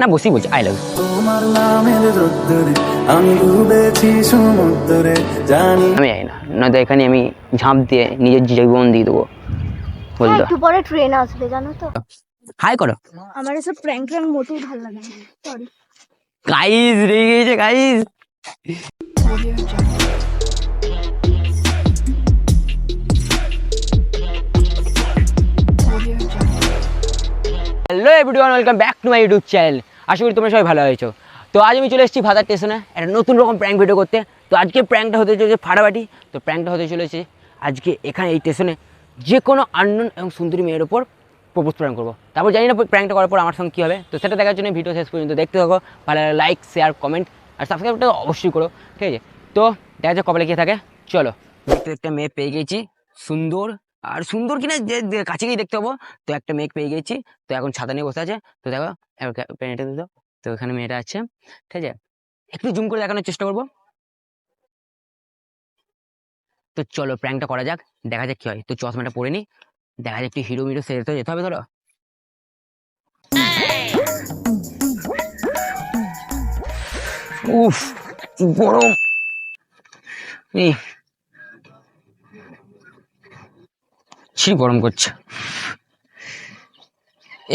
না বসেই বলছি আই লাভ তোমার নামের রোদ্দুরে আমি ডুবেছি সমুদ্রে জানি। আমি যাই না, নয়তো এখানে আমি ঝাঁপ দিয়ে নিজের জীবন দিয়ে দেবো বলতো। একটু পরে ট্রেন আসবে জানো তো। হাই করো আমার এসব প্র্যাঙ্ক মোটেই ভালো লাগে না, সরি। গাইস, রেগে গেছে guys. Hello everyone, welcome back to my YouTube channel. আশা করি তোমরা সবাই ভালো হয়েছো। তো আজ আমি চলে এসেছি ভাতার স্টেশনে একটা নতুন রকম প্র্যাঙ্ক ভিডিও করতে। তো আজকে প্র্যাঙ্কটা হতে চলেছে ফাটাফাটি। তো প্র্যাঙ্কটা হতে চলেছে আজকে এখানে এই স্টেশনে যে কোনো আননোন এবং সুন্দরী মেয়ের ওপর প্রপোজ প্র্যাঙ্ক করবো। তারপর জানি না প্র্যাঙ্কটা করার পর আমার সঙ্গে কী হবে। তো সেটা দেখার জন্য ভিডিও শেষ পর্যন্ত দেখতে থাকো। ভালো লাইক, শেয়ার, কমেন্ট আর সাবস্ক্রাইবটা অবশ্যই করো, ঠিক আছে? তো দেখা যাক কপালে কে থাকে। চলো, দেখতে একটা মেয়ে পেয়ে গেছি, সুন্দর। আর সুন্দর কিনা যে কাছে গিয়ে দেখতে হবো। তো একটা মেয়ে পেয়ে গেছি, তো এখন ছাতা নিয়ে বসে আছে। তো দেখো পেনটা দিত, তো এখানে মেয়েটা আছে, ঠিক আছে? একটু জুম করে দেখানোর চেষ্টা করবো। তো চলো প্র্যাঙ্কটা করা যাক, দেখা যাক কি হয়। তো চশমাটা পরে নি, দেখা যাক একটু হিরো মিরো সেরে তো যেতে হবে। ধরো উফ গরম, ছি গরম করছে।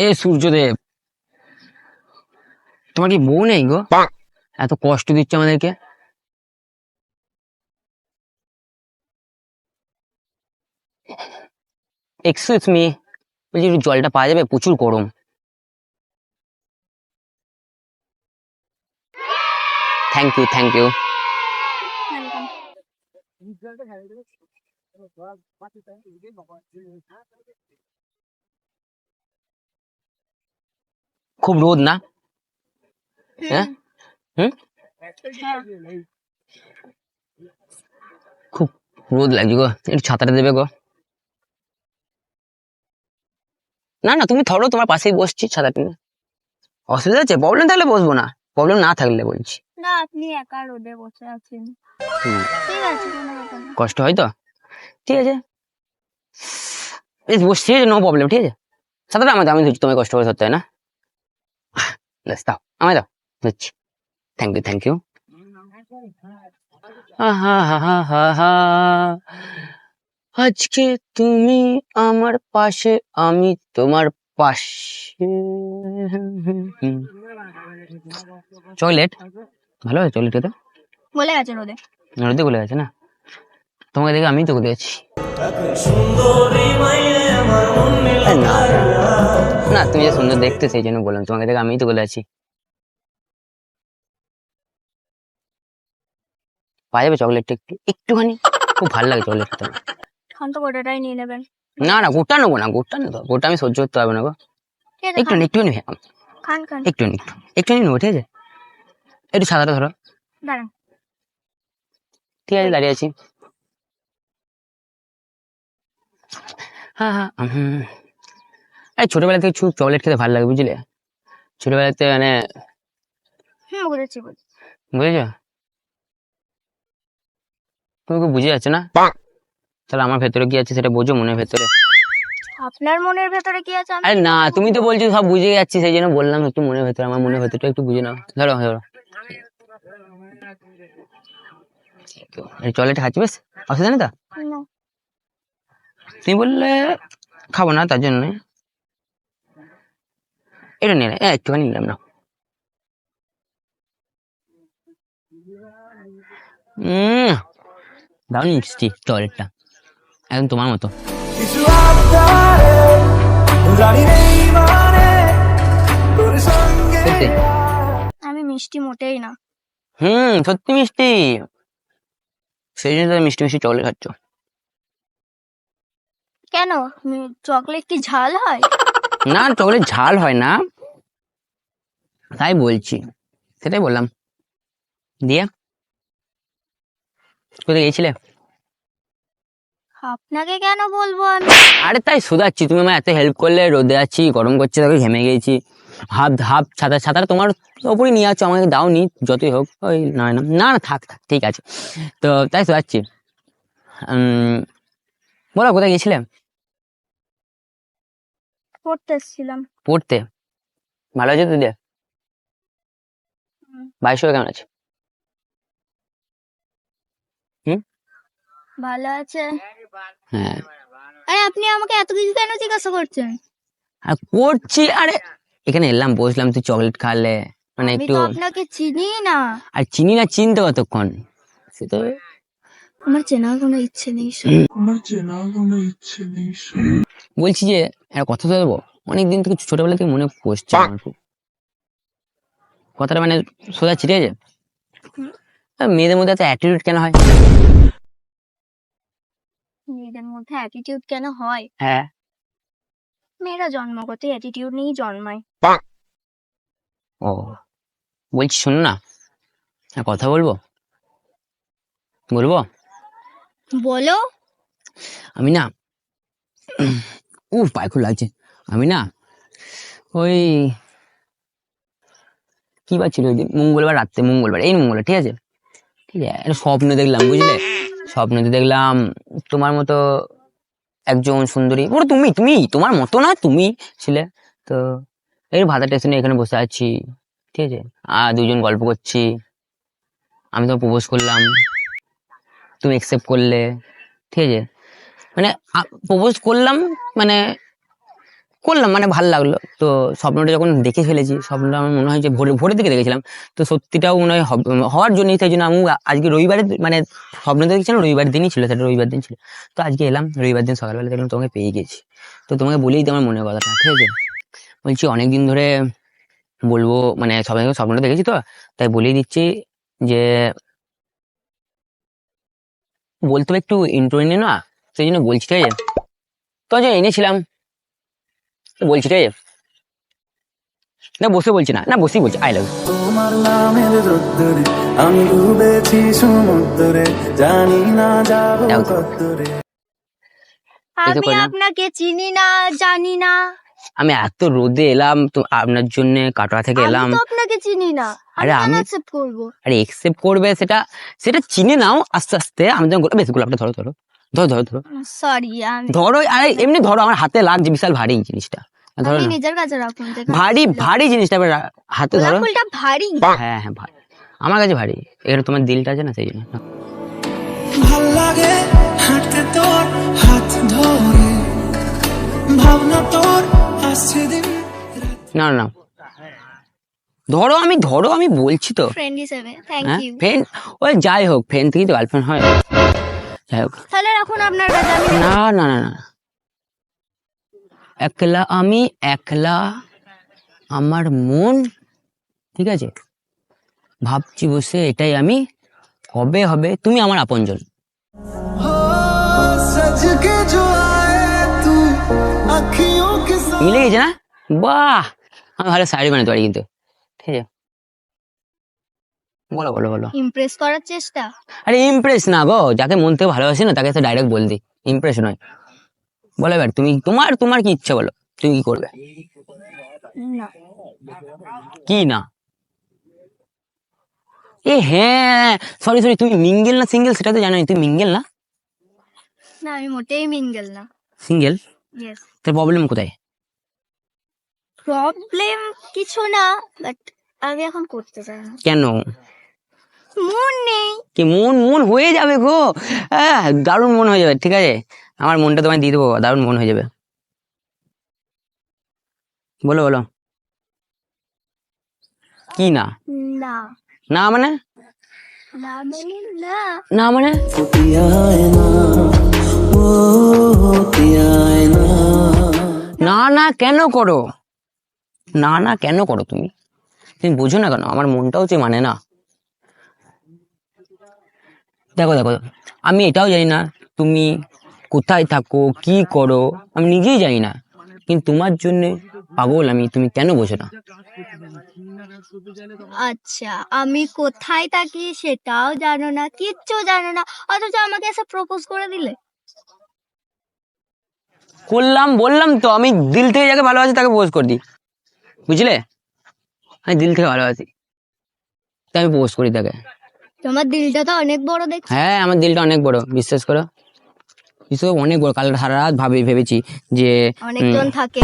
এ সূর্যদেব, তোমার কি বউ নেই গো? এত কষ্ট দিচ্ছে আমাদেরকে। এক্সকিউজ মি, বলছি একটু জলটা পাওয়া যাবে? প্রচুর গরম। Thank you, thank you. খুব রোদ না? হ্যাঁ, হুম, খুব রোদ লাগছে গো, একটু ছাতাটা দেবে গো? না না, তুমি ধরো, তোমার পাশেই বসছি ছাতাটা নিয়ে। অসুবিধা আছে? প্রবলেম থাকলে বসবো না, প্রবলেম না থাকলে বলছি। না, আপনি একা রোদে বসে আছেন, ঠিক আছে, কোনো ব্যাপার না। কষ্ট হয় তো, ঠিক আছে, বেশ বসছি, নো প্রবলেম, ঠিক আছে? ছাতাটা আমাদের, আমি ধরছি, তোমায় কষ্ট করে ধরতে হয় না। ব্যাস দাও, আমায় দাও, ধরছি। Thank you, thank you. আজকে তুমি আমার পাশে, আমি তোমার পাশে। চকলেট ভালো হয়, চকলেট খেতে। বলে গেছে রোদে। রোদে গলে গেছে না? তোমাকে দেখে আমি তো গলে গেছি। না না, তুমি যে সুন্দর দেখতে সেই জন্য বললাম, তোমাকে দেখে আমিই তো গলে আছি। পাওয়া যাবে চকলেটটা একটু, একটুখানি? খুব ভালো লাগে চকলেট খেতে। খান তো গোটাটাই নিয়ে নেবেন। না না, গোটা নেবো না, গোটা নেবো, গোটা আমি সহ্য করতে পারবো না গো। ঠিক আছে, একটু খান একটুখানি খান খান। একটুখানি একটুখানি নেবো, ঠিক আছে? একটু সাদাটা ধরো। দাঁড়ান। ঠিক আছে, দাঁড়িয়ে আছি। হ্যাঁ হ্যাঁ, এই ছোটবেলা থেকে খুব চকলেট খেতে ভালো লাগে, বুঝলে? ছোটবেলাতে মানে, বুঝেছি বুঝেছি। বুঝেছো? তুমি খুব বুঝে যাচ্ছ না? তাহলে আমার ভেতরে কি আছে সেটা বোঝো, মনের ভেতরে। আপনার মনের ভেতরে কি আছে? আরে না, তুমি তো বলছো সব বুঝে যাচ্ছি, সেই জন্য বললাম একটু মনের ভেতরে, আমার মনের ভেতরটা একটু বুঝে নাও। ধরো ধরো, চকলেট খাচ্ছি, বেশ অসুবিধা নেই তো? না। তুমি বললে খাবো না, তার জন্য এটা নিয়ে একটুখানি নিলাম না। দারুণ মিষ্টি চকলেটটা, একদম তোমার মতো। কিছু আবদারে জানি নেই মানে তোর সঙ্গে। সত্যি? আমি মিষ্টি মোটেই না। সত্যি মিষ্টি, সেই জন্য তুমি মিষ্টি মিষ্টি চকলেট খাচ্ছ। কেন? চকলেট কি ঝাল হয়? না, চকলেট ঝাল হয় না, তাই বলছি, সেটাই বললাম। দিয়ে কোথায় গেছিলে? আপনাকে কেন বলবো আমি? আরে তাই শোধাচ্ছি, তুমি আমার এত হেল্প করলে, রোদে আছি, গরম করছে, তাকে ঘেমে গেছি, হাফ হাফ ছাতা, ছাতাটা তোমার ওপরই নিয়ে আছো, আমাকে দাওনি, যতই হোক ওই না না না না, থাক থাক, ঠিক আছে। তো তাই শোধাচ্ছি, বলো কোথায় গেছিলে? পড়তে এসেছিলাম। পড়তে? ভালো হয়েছে তো দিয়ে? বাড়ির সবাই কেমন আছে? ভালো আছে। হ্যাঁ আরে আপনি আমাকে এত কিছু কেন জিজ্ঞাসা করছেন? আর করছি, আরে এখানে এলাম বসলাম, তুই চকলেট খাওয়ালে, মানে আমি একটু। তো আপনাকে চিনি না। আর চিনি না, চিনতে কতক্ষণ, সে তো আমার চেনার কোনো ইচ্ছে নেই। বলছি যে একটা কথা তো দেবো, অনেকদিন থেকে ছোটবেলা থেকে মনে পড়ছে আমার খুব। কথাটা মানে সোজা, ঠিক আছে? মেয়েদের মধ্যে এত অ্যাটিটিউড কেন হয়? মেয়েদের মধ্যে অ্যাটিটিউড কেন হয়? হ্যাঁ, মেয়েরা জন্মগত অ্যাটিটিউড নিয়েই জন্মায়। ও বলছি শোনো না, কথা বলবো? বলবো? বলো। আমি না, পায়ে খুব লাগছে। আমি না ওই কি বার ছিল ওই দিন, মঙ্গলবার রাত্রে, এই মঙ্গলবার, ঠিক আছে? ঠিক আছে, একটা স্বপ্ন দেখলাম, বুঝলে? স্বপ্নতে দেখলাম তোমার মতো একজন সুন্দরী, ওটা তুমি, তোমার মতো না, তুমি ছিলে তো। এই ভাতা স্টেশনে এখানে বসে আছি, ঠিক আছে, আর দুজন গল্প করছি। আমি তোমার প্রপোজ করলাম, তুমি অ্যাকসেপ্ট করলে, ঠিক আছে? মানে প্রপোজ করলাম, মানে মানে ভালো লাগলো তো। স্বপ্নটা যখন দেখে ফেলেছি, স্বপ্নটা আমার মনে হয় যে ভোরের দিকে দেখেছিলাম, তো সত্যিটাও মনে হয় হওয়ার জন্যই, তাই জন্য আমি আজকে রবিবারে, মানে স্বপ্ন দেখেছিলাম রবিবার দিনই ছিল, সেটা রবিবার দিন ছিল। তো আজকে এলাম রবিবার দিন সকালবেলা, দেখলাম তোমাকে পেয়ে গেছি। তো তোমাকে বলেই তো আমার মনের কথাটা, ঠিক আছে? বলছি অনেকদিন ধরে বলবো, মানে সবাই স্বপ্নটা দেখেছি তো, তাই বলেই দিচ্ছি যে বলতে হবে একটু ইন্ট্রো নিয়ে না, সেই জন্য বলছি, ঠিক আছে? তো যে এনেছিলাম, বলছি, ঠিক আছে? না বসে বলছি, না বসেই বলছি, আই লাভ। তোমার নামের রোদ্দুরে আমি ডুবেছি সমুদ্রে, জানি না যাবো কতদূরে। এই তো আমি করে না। আপনাকে চিনি না, জানি না। আমি এত রোদে এলাম তো আপনার জন্য, কাটোয়া থেকে আমি এলাম। তো আপনাকে চিনি না। আরে আমি কেন আমি, অ্যাকসেপ্ট করব? আরে একসেপ্ট করবে সেটা, চিনে নাও আস্তে আস্তে। আমি যখন বেশ গোলাপটা ধরো ধরো ধরো ধরো ধরো সরি, আমি ধরো, আরে এমনি ধরো, আমার হাতে লাগছে, বিশাল ভারী জিনিসটা, ধরো আপনি না। নিজের কাছে রাখুন। ভারী জিনিসটা এবার হাতে গোলাপ ধরো। ফুলটা ভারী। হ্যাঁ হ্যাঁ ভারী, আমার কাছে ভারী। এখানে তোমার দিলটা আছে না, সেই জন্য। ভাল লাগে হাঁটতে তোর হাত ধরে, ভাবনা তোর আসছে দিন। না না ধরো, আমি বলছি তো। ফ্রেন্ড হিসেবে থ্যাংক হ্যাঁ ইউ। ফ্রেন্ড, ওই যাই হোক, ফ্রেন্ড থেকেই তো গার্লফ্রেন্ড হয়, যাই হোক। তাহলে রাখুন আপনার কাছে। আমি না, একলা আমার মন, ঠিক আছে? ভাবছি বসে এটাই আমি, কবে হবে তুমি আমার আপনজন। हो सज के जो आए तू अखियों के साथ। মিলে গেছে না? বাহ, আমি ভালো শাড়ি বানাতে পারি কিন্তু, ঠিক আছে? বলো। ইমপ্রেস করার চেষ্টা। আরে ইমপ্রেস না গো, যাকে মন থেকে ভালোবাসি না তাকে তো ডাইরেক্ট বল দিই, ইমপ্রেস নয়। বলো এবার তুমি, তোমার কি ইচ্ছা, বলো তুমি কি করবে? না, কি না? হ্যাঁ, সরি, তুমি মিঙ্গেল না সিঙ্গেল সেটা তো জানোই, তুমি মিঙ্গেল না? না আমি মোটেই মিঙ্গেল না। সিঙ্গেল? ইয়েস। তোর প্রবলেম কোথায়? প্রবলেম কিছু না, বাট আমি এখন করতে চাই না। কেন? মন নেই। কি মন হয়ে যাবে গো, দারুণ মন হয়ে যাবে, ঠিক আছে? আমার মনটা তোমায় দিয়ে দেবো, দারুণ মন হয়ে যাবে। বলো কি না? না না মানে? না মানে না। না মানে? पिया है ना वो पिया है ना। না কেন করো? না কেন করো তুমি বোঝো না কেন? আমার মনটাও যে মানে না। দেখো আমি এটাও জানি না তুমি কোথায় থাকো, কি করো, আমি নিজেই জানি না, কিন্তু তোমার জন্য পাগল আমি, তুমি কেন বোঝো না? আচ্ছা, আমি কোথায় থাকি সেটাও জানো না, কিচ্ছু জানো না, অথচ আমাকে এসে প্রপোজ করে দিলে। বললাম তো, আমি দিল থেকে যাকে ভালোবাসি তাকে প্রপোজ করে দিই, বুঝলে? আমি দিল থেকে ভালোবাসি তাই আমি প্রপোজ করি তাকে। তোমার দিলটা তো অনেক বড় দেখছি। হ্যাঁ, আমার দিলটা অনেক বড়, বিশ্বাস করো, অনেক বড়। কাল সারা রাত ভেবেছি যে অনেকজন থাকে।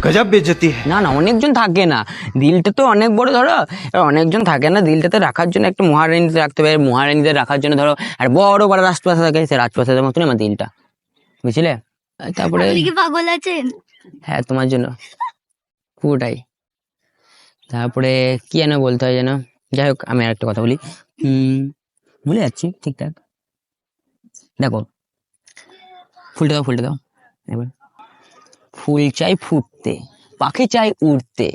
गजब बेइज्जती है। না না, অনেকজন থাকে না, দিলটা তো অনেক বড় ধরো, এবার অনেকজন থাকে না, দিলটাতে রাখার জন্য একটা মহারানীতে রাখতে পারে, মহারানীতে রাখার জন্য ধরো আর বড় বড় রাজপ্রাসাদ থাকে, সেই রাজপ্রাসাদের মতন আমার দিলটা, বুঝলে? আর তারপরে আপনি কি পাগল আছেন? হ্যাঁ তোমার জন্য পুরোটাই। তারপরে কি যেন বলতে হয় যেন, যাই হোক আমি আর একটা কথা বলি, ভুলে যাচ্ছি ঠিকঠাক। দেখো ফুলটা দাও, ফুলটা দাও এবার। ফুল চাই ফুটতে, পাখি চাই উড়তে,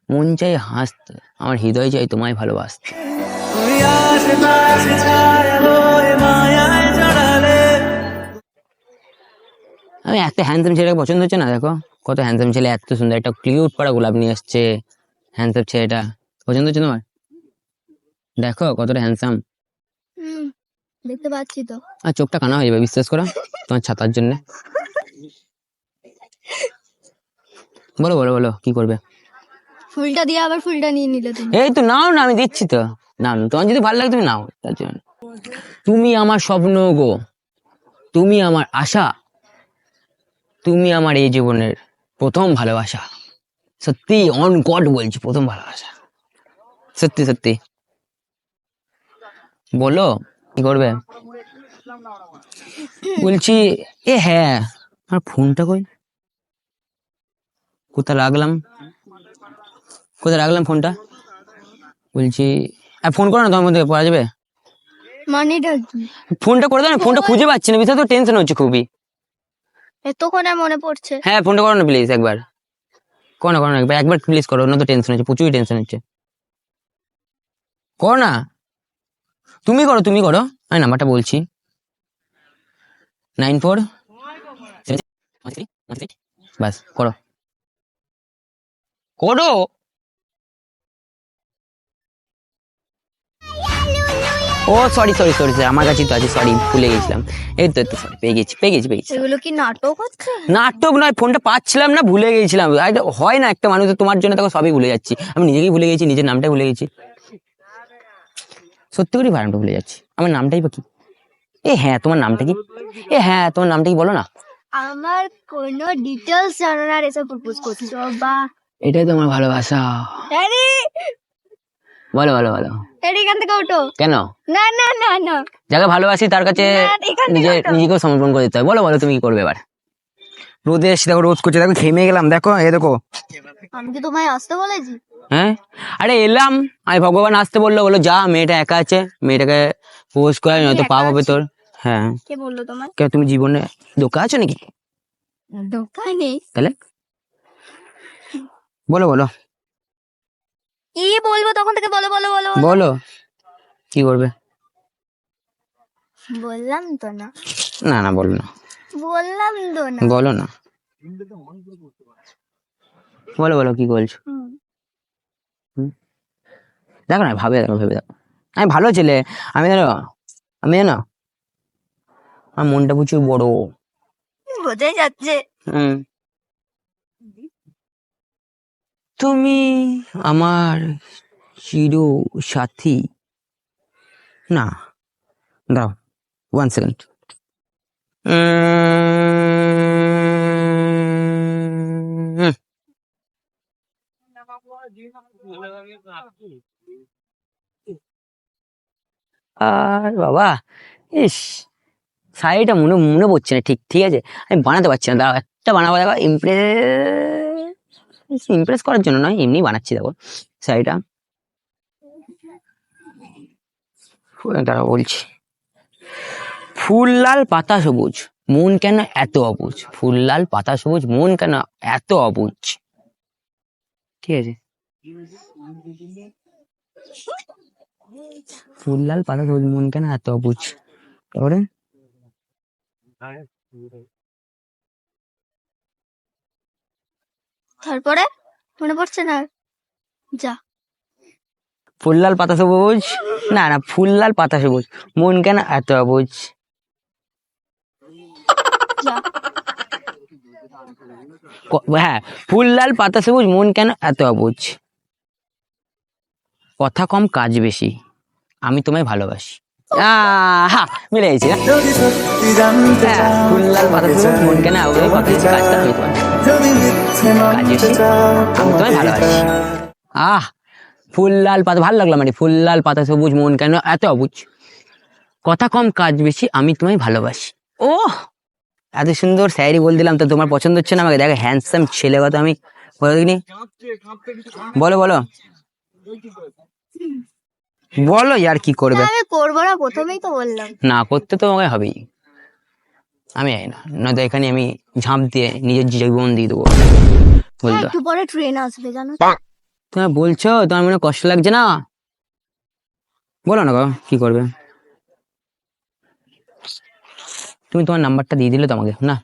মন চাই হাসতে, আমার হৃদয় চাই তোমায় ভালোবাসতে। আমি একটা হ্যান্ডসাম ছেলেকে পছন্দ হচ্ছে না, দেখো কত হ্যান্ডসাম ছেলে, এত সুন্দর একটা কিউট পাড়া গোলাপ নিয়ে এসছে, হ্যান্ডসাম ছেলেটা পছন্দ হচ্ছে তোমার? দেখো কতটা হ্যান্ডসাম, হুম, দেখতে পাচ্ছি তো। আর চোখটা কানা হয়ে যাবে বিশ্বাস করো তোমার ছাতার জন্য। বলো বলো বলো কি করবে? ফুলটা দিয়ে আবার ফুলটা নিয়ে নিলে তুমি। এই তো নাও না, আমি দিচ্ছি তো, নাও না, তোমার যদি ভালো লাগে তুমি নাও, তার জন্য। তুমি আমার স্বপ্ন গো, তুমি আমার আশা, তুমি আমার এই জীবনের প্রথম ভালোবাসা, সত্যি অন গড বলছি, প্রথম ভালোবাসা, সত্যি সত্যি। বলো কি করবে? বলছি এ হ্যাঁ, আমার ফোনটা কই, কোথায় রাখলাম, কোথায় রাখলাম ফোনটা? বলছি ফোন করো না, তোমার মধ্যে পাওয়া যাবে, মানেটা কি? ফোনটা করে দাও না, ফোনটা খুঁজে পাচ্ছি না, বিষয় তো টেনশন হচ্ছে খুবই। এতক্ষণে মনে পড়ছে। হ্যাঁ ফোনটা করো না প্লিজ একবার, করো না করো না একবার, একবার প্লিজ করো, না তো টেনশন হচ্ছে, প্রচুরই টেনশন হচ্ছে, করো না, তুমি করো, তুমি করো, আমি নাম্বারটা বলছি, 94 বাস করো করো। ও সরি সরি সরি সরি, আমার কাছেই তো আছে, সরি ভুলে গেছিলাম, এই তো সরি, পেয়ে গেছি পেয়ে গেছি পেয়ে গেছি। এগুলো কি নাটক হচ্ছে? নাটক নয়, ফোনটা পাচ্ছিলাম না, ভুলে গেছিলাম, হয় না একটা মানুষ, তোমার জন্য তখন সবই ভুলে যাচ্ছি, আমি নিজেকেই ভুলে গেছি, নিজের নামটাই ভুলে গেছি, সত্যি করে ভাড়াটা ভুলে যাচ্ছি, আমার নামটাই বা কি? এ হ্যাঁ তোমার নামটা কি? এ হ্যাঁ তোমার নামটা কি বলো না? আমার কোনো ডিটেলস জানো না, আর এসব প্রপোজ করছো বা? এটাই তো আমার ভালোবাসা, আরে বলো বলো বলো। আরে এখান থেকে ওঠো। কেন? না না না না, যাকে ভালোবাসি তার কাছে না, এখান থেকে ওঠো। নিজেকেও সমর্পণ করে দিতে হয়। বলো বলো তুমি কি করবে এবার? রোদে এসে দেখো, রোদ করছে, দেখো ঘেমে গেলাম, দেখো এ দেখো। আমি কি তোমায় আসতে বলেছি? হ্যাঁ আরে এলাম, আমি ভগবান আসতে বললো, বলো যা, মেয়েটা একা আছে, মেয়েটাকে পোস্ট করে নয়তো পাপ হবে তোর। হ্যাঁ কে বললো তোমায়? কেন, তুমি জীবনে ধোকা আছো নাকি? দোকানে তাহলে বলো বলো কি বলবো তখন থেকে, বলো বলো বলো বলো। বলো কি করবে? বললাম তো না, না না বলো না, বললাম তো না। বলো না, বলো বলো কি বলছো? দেখো না, ভাবে দেখো, ভেবে দেখো, আমি ভালো ছেলে, আমি জানো, আমি জানো আমার মনটা প্রচুর বড়। বোঝাই যাচ্ছে। তুমি আমার চির সাথী, না দাও 1 সেকেন্ড, আর বাবা ইস, শাড়িটা মনে মনে পড়ছে না, ঠিক ঠিক আছে আমি বানাতে পারছি না, দাঁড়াও একটা বানাবো, দেখো ইমপ্রেস ইমপ্রেস করার জন্য নয়, এমনি বানাচ্ছি, দেখো শাড়িটা, দাঁড়াও বলছি। ফুল লাল পাতা সবুজ, মন কেন এত অবুঝ, ফুল লাল পাতা সবুজ, মন কেন এত অবুঝ, ঠিক আছে? ফুল লাল পাতা সবুজ, মন কেন এত অবুঝ, তারপরে তারপরে মনে পড়ছে না, যা। ফুল লাল পাতা সবুজ, না না ফুল লাল পাতা সবুজ, মন কেন এত অবুঝ, যা। হ্যাঁ ফুল লাল পাতা সবুজ, মন কেন এত অবুঝ, কথা কম কাজ বেশি, আমি তোমায় ভালোবাসি। মিলে গেছি না? যদি সত্যি জানতে হ্যাঁ, ফুল লাল পাতা সবুজ, মন কেন এত অবুঝ, কাজটা আমি তোমায়। যদি মিথ্যে কাজ বেশি, আমি তোমায় ভালোবাসি। আহ ফুল লাল পাতা ভালো লাগলো, মানে ফুল লাল পাতা সবুজ মন কেন এত অবুঝ, কথা কম কাজ বেশি, আমি তোমায় ভালোবাসি। ও এত সুন্দর শায়রি বল দিলাম, তো তোমার পছন্দ হচ্ছে না আমাকে? দেখো হ্যান্ডসাম ছেলে কথা আমি বলে দিনি। বলো বলো বলো ইয়ার কি করবে? আমি করবো না, প্রথমেই তো বললাম। না করতে তো আমাকে হবেই, আমি জানি না, নয়তো এখানে আমি ঝাঁপ দিয়ে নিজের জীবন দিয়ে দেবো বলতো। একটু পরে ট্রেন আসবে জানো। তুমি বলছো তোমার মনে কষ্ট লাগছে না? বলো না গো কি করবে? তুমি তোমার নাম্বারটা দিয়ে দিলে তো আমাকে, না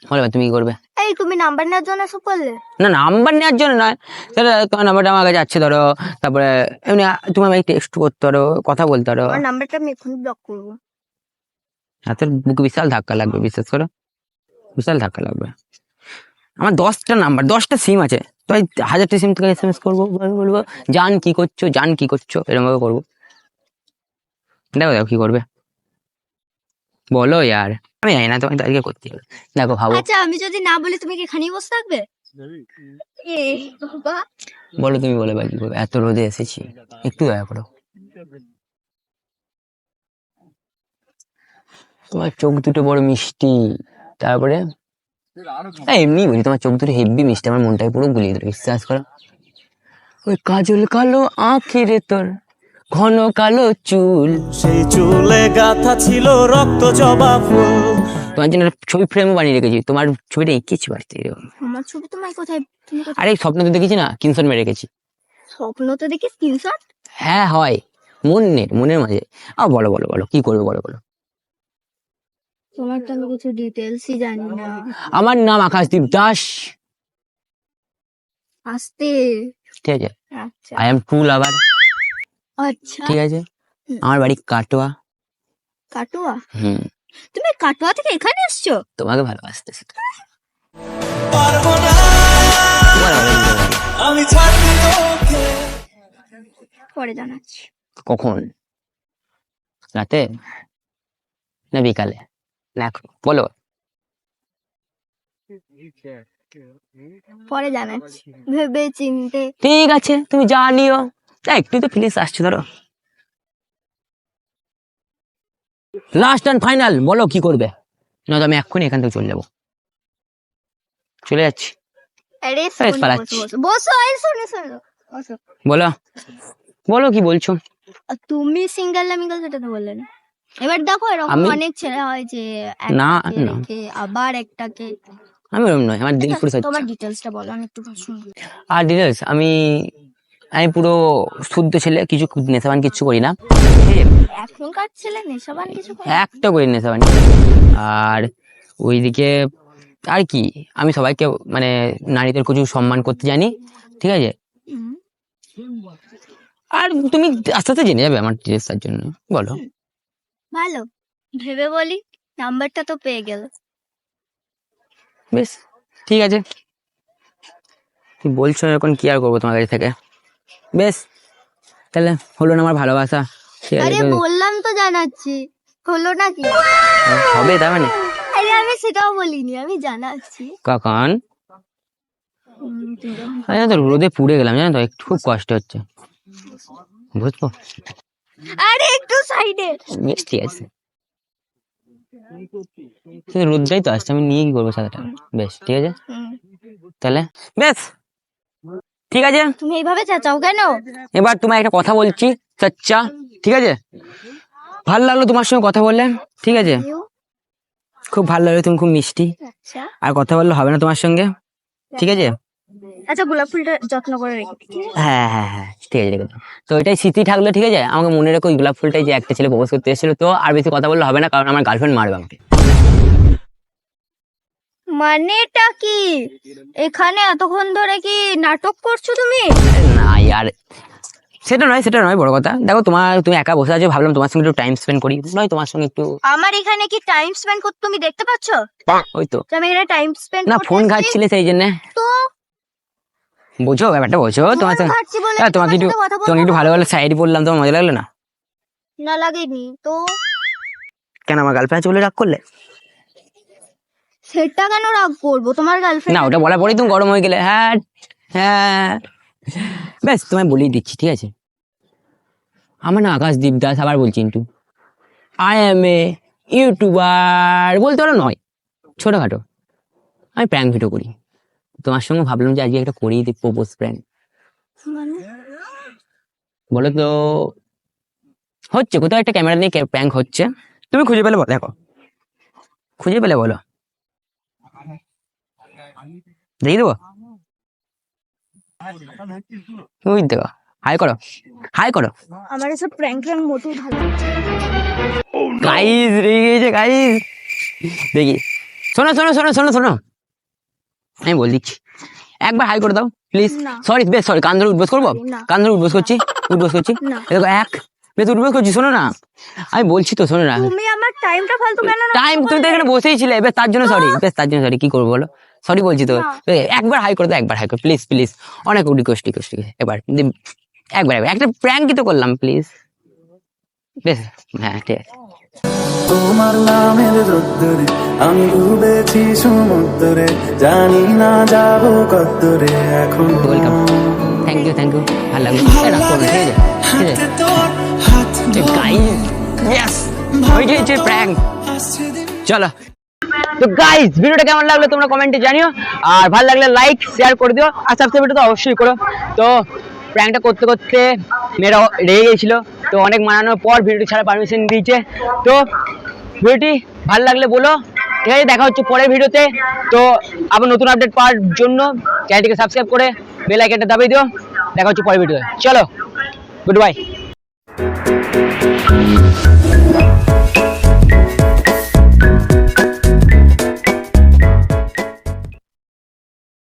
বলো এবার তুমি কি করবে? এই তুমি নাম্বার নেওয়ার জন্য এসব করলে? না নাম্বার নেওয়ার জন্য নয়, তাহলে তোমার নাম্বারটা আমার কাছে আছে ধরো, তারপরে এমনি তুমি আমাকে টেক্সট করতে পারো, কথা বলতে পারো। আমার নাম্বারটা আমি এখনই ব্লক করবো। হাতের বুকে বিশাল ধাক্কা লাগবে, বিশ্বাস করো বিশাল ধাক্কা লাগবে। আমার 10টা নাম্বার 10টা সিম আছে, তো 1000টা সিম থেকে SMS করবো, বলবো জান কি করছো, জান কি করছো, এরকম ভাবে করবো। দেখো দেখো কি করবে, বলো ইয়ার, আমি জানি না তোমাকে আজকে করতে হবে। দেখো ভাবো, আচ্ছা আমি যদি না বলি তুমি কি এখানেই বসে থাকবে? এ বাবা, বলো তুমি বলে বাকি করবে, এত রোদে এসেছি, একটু দয়া করো। তোমার চোখ দুটো বড় মিষ্টি, তারপরে এমনি বলি তোমার চোখ দুটো হেব্বি মিষ্টি, আমার মনটাকে পুরো গুলিয়ে দেবে, বিশ্বাস করো। ওই কাজল কালো আঁখিরে তোর ঘন কালো চুল, সেই চুলে গাথা ছিল রক্ত জবা ফুল। তোমার জন্য একটা ছবি ফ্রেমও বানিয়ে রেখেছি, তোমার ছবিটা এঁকেছি বাড়িতে। আমার ছবি তোমার কোথায়? তুমি কোথায়? আরে স্বপ্ন তো দেখেছি না, স্ক্রিনশট মেরে রেখেছি। স্বপ্ন তো দেখি স্ক্রিনশট। হ্যাঁ হয়, মনের মাঝে। বলো বলো বলো কি করবে, বলো বলো। তোমার তো আমি কিছু ডিটেলসই জানি না। আমার নাম আকাশদীপ দাস, আসতে। ঠিক আছে, আচ্ছা আই এম ট্রু লাভার, আচ্ছা। ঠিক আছে। আমার বাড়ি কাটোয়া। কাটোয়া? হুম, তুমি কাটোয়া থেকে এখানে এসছো? তোমাকে ভালোবাসতে শিখতে। পারবো না বলো, বলো, বলো, বলো। আমি ছাড়তে তোকে। পরে জানাচ্ছি। কখন, রাতে না বিকালে না এখন? বলো। পরে জানাচ্ছি, ভেবে চিনতে। ঠিক আছে তুমি জানিও, একটু তো ফিলিংস আসছে ধরো। লাস্ট অ্যান্ড ফাইনাল, বলো কি করবে, নয়তো আমি এক্ষুনি এখান থেকে চলে যাবো, চলে যাচ্ছি। আরে বেশ, শোনো, পালাচ্ছি। বসো বসো বসো, এই শোনো শোনো বসো। বলো বলো কি বলছো? আর তুমি সিঙ্গেল না মিঙ্গেল সেটা তো বললে না। এবার দেখো এরকম আমি- অনেক ছেলে হয় যে না, একটাকে না। রেখে আবার একটাকে। আমি ওরকম নয়, আমার দিল পুরো আচ্ছা, তোমার সচ্চা। ডিটেলসটা বলো, আমি একটু শুনি। আর ডিটেলস, আমি আমি পুরো শুদ্ধ ছেলে, কিছু নেশাবান কিচ্ছু করি না, ঠিক আছে? এখনকার ছেলে নেশাবান কিছু করে? একটা করি নেশাবান। আর ওইদিকে আর কি, আমি সবাইকে মানে নারীদের কিছু সম্মান করতে জানি, ঠিক আছে। হুম, আর তুমি আস্তে আস্তে জেনে যাবে আমার ডিটেলস, তার জন্য বলো। ভালো, ভেবে বলি। নাম্বারটা তো পেয়ে গেল। বেশ ঠিক আছে, তুমি বলছো এখন কি আর করবো তোমার কাছ থেকে। বেশ তাহলে হলো না আমার ভালোবাসা, ঠিক আছে? আরে বললাম তো জানাচ্ছি, হলো নাকি? হবে তার মানে? আরে আমি সেটাও বলিনি, আমি জানাচ্ছি। কখন? তুমি যখন- জানো তো রোদে পুড়ে গেলাম, জানো তো একটু খুব কষ্ট হচ্ছে, বুঝবো। আরে একটু সাইডে। বেশ ঠিক আছে, কিন্তু রোদটাই তো আসছে, আমি নিয়ে কি করবো সাদাটা? বেশ ঠিক আছে তাহলে, বেশ ঠিক আছে। তুমি এইভাবে চেঁচাও কেন? এবার তোমায় একটা কথা বলছি চাচ্চা, ঠিক আছে? ভালো লাগলো তোমার সঙ্গে কথা বললে, ঠিক আছে? খুব ভালো লাগলো, তুমি খুব মিষ্টি। আচ্ছা আর কথা বললে হবে না তোমার সঙ্গে, ঠিক আছে? আচ্ছা, গোলাপ ফুলটা যত্ন করে রেখো, ঠিক আছে? হ্যাঁ হ্যাঁ হ্যাঁ ঠিক আছে, রেখে দাও। তো এটাই স্মৃতি থাকলো, ঠিক আছে? আমাকে মনে রেখো ওই গোলাপ ফুলটাই, যে একটা ছেলে প্রপোজ করতে এসেছিল। তো আর বেশি কথা বললে হবে না, কারণ আমার গার্লফ্রেন্ড মারবে আমাকে। মানেটা কি? এখানে এতক্ষণ ধরে কি নাটক করছো তুমি? না ইয়ার, সেটা নয় বড় কথা। দেখো তুমি একা বসে আছো, ভাবলাম তোমার সঙ্গে একটু টাইম স্পেন্ড করি, নয় তোমার সঙ্গে একটু আমার এখানে কি টাইম স্পেন্ড করতে তুমি দেখতে পাচ্ছ? ওই তো। যে আমি এখানে টাইম স্পেন্ড না ফোন ঘাটছিলে সেই জন্য, তো বোঝো ব্যাপারটা, বোঝো তোমার ফোন সঙ্গে। ঘাটছি বলে তোমাকে তোমার একটু সাথে কথা বলবো তোমাকে একটু না? ভালো ভালো শায়রি বললাম, তোমার মজা লাগলো না? না লাগেনি তো। কেন আমার গার্লফ্রেন্ড আছে বলে রাগ করলে? সেটা কেন রাগ করবো, তোমার গার্লফ্রেন্ড। না ওটা বলার পরেই তুমি গরম হয়ে গেলে। হ্যাঁ হ্যাঁ ব্যাস তোমায় বলেই দিচ্ছি, ঠিক আছে? আমার না আকাশদীপ দাস, আবার বলছি কিন্তু আই এম এ ইউটিউবার বলতে পারো নয়, ছোটখাটো আমি প্র্যাঙ্ক ভিডিও করি। তোমার সঙ্গে ভাবলাম যে আজকে একটা করিয়ে দিই প্রপোজ প্র্যাঙ্ক। বলো তো, হচ্ছে কোথাও একটা ক্যামেরা নিয়ে প্র্যাঙ্ক হচ্ছে, তুমি খুঁজে পেলে বলো, দেখো খুঁজে পেলে বলো, দেখি দেবো। ওই দেখো, হাই করো, হাই করো। আমার এসব প্র্যাঙ্ক মোটেই ভালো লাগছে না। গাইস রেগে গেছে গাইস। দেখি, শোনো শোনো শোনো শোনো শোনো, আমি বল দিচ্ছি, একবার হাই করে দাও প্লিজ। না। সরি বেশ, সরি, কান ধরে উঠবোস করবো, না। কান ধরে উঠবোস করছি, উঠবোস করছি। না। দেখো এক বেশ উঠবোস করছি, শোনো না, আমি বলছি তো শোনো না। তুমি আমার টাইমটা ফালতু কেন নষ্ট টাইম তুমি তো করলে? এখানে বসেই ছিলে, বেশ তার জন্য সরি, বেশ তার জন্য সরি, কি করবো বলো, সরি বলছি তো। না। একবার হাই করে দাও, একবার হাই করো প্লিজ প্লিজ, অনেক রিকোয়েস্ট রিকোয়েস্ট, এবার একবার একবার একটা প্র্যাঙ্কই তো করলাম প্লিজ, বেশ হ্যাঁ ঠিক আছে। তোমার নামের রোদ্দুরে আমি ডুবেছি সমুদ্রে, জানি না যাবো কতরে এখন। Welcome, thank you thank you, ভালো লাগলো। রাগ করবে, ঠিক আছে ঠিক আছে। তোর হাত গাইস ইয়েস, হয়ে গেছে প্র্যাঙ্ক, চলো। তো গাইস ভিডিওটা কেমন লাগলো তোমরা কমেন্টে জানিও, আর ভালো লাগলে লাইক শেয়ার করে দিও, আর সাবস্ক্রাইব তো অবশ্যই করো। তো প্র্যাঙ্কটা করতে করতে মেয়েরা রেগে গেছিল, তো অনেক মানানোর পর ভিডিওটি ছাড়া পারমিশন দিয়েছে। তো ভিডিওটি ভালো লাগলে বলো, ঠিক আছে? দেখা হচ্ছে পরের ভিডিওতে। তো আবার নতুন আপডেট পাওয়ার জন্য চ্যানেলটিকে সাবস্ক্রাইব করে বেল আইকনটা দাবিয়ে দিও। দেখা হচ্ছে পরের ভিডিওতে, চলো গুড বাই।